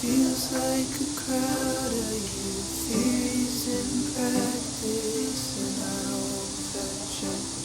Feels like a crowd of theories in practice, and I hope that changes.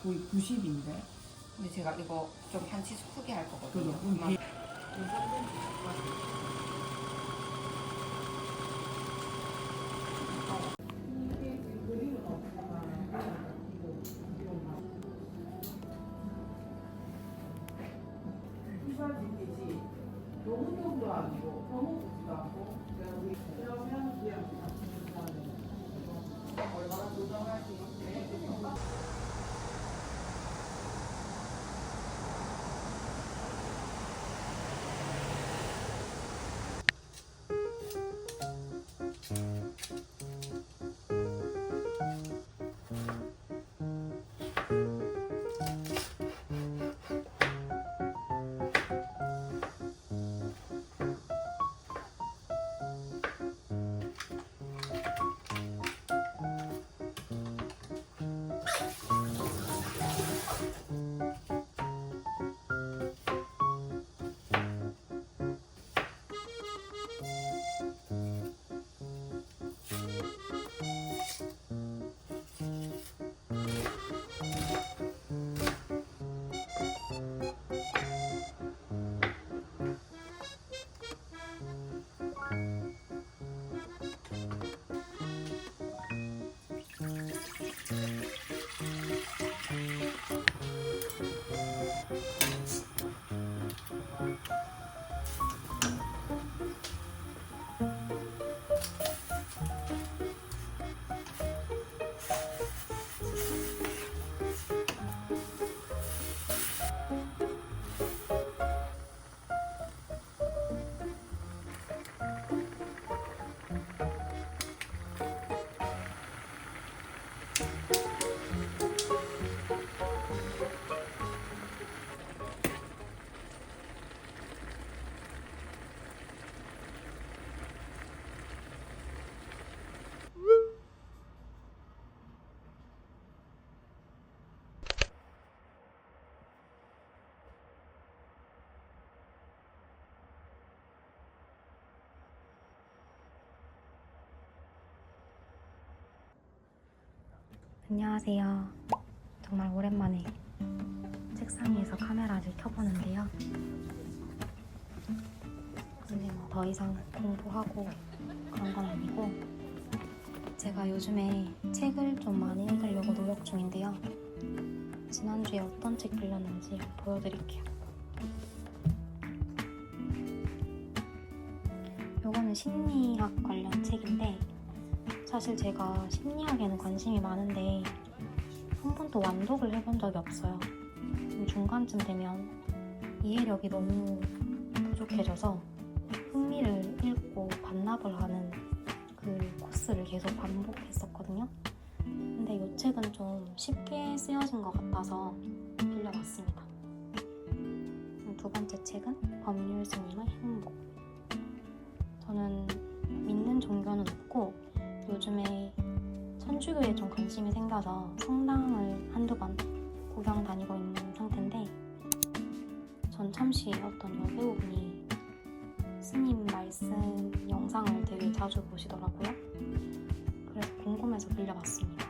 거의 90인데. 근데 제가 이거 좀 한 치수 크게 할 거거든요. 그죠? 그럼 그만- 너무 좋도 아니고 너무 좋지도 않고 그러면 그냥 얼마나 조정할 수 있는지 안녕하세요. 정말 오랜만에 책상 위에서 카메라를 켜보는데요. 근데 뭐 더 이상 공부하고 그런 건 아니고 제가 요즘에 책을 좀 많이 읽으려고 노력 중인데요. 지난주에 어떤 책 빌렸는지 보여드릴게요. 요거는 심리학 관련 책인데 사실 제가 심리학에는 관심이 많은데 한 번도 완독을 해본 적이 없어요. 중간쯤 되면 이해력이 너무 부족해져서 흥미를 잃고 반납을 하는 그 코스를 계속 반복했었거든요. 근데 이 책은 좀 쉽게 쓰여진 것 같아서 빌려봤습니다. 두 번째 책은 법률 스님의 행복. 저는 믿는 종교는 없고 요즘에 천주교에 좀 관심이 생겨서 성당을 한두 번 구경 다니고 있는 상태인데 전 참시 어떤 여배우분이 스님 말씀 영상을 되게 자주 보시더라고요. 그래서 궁금해서 빌려봤습니다.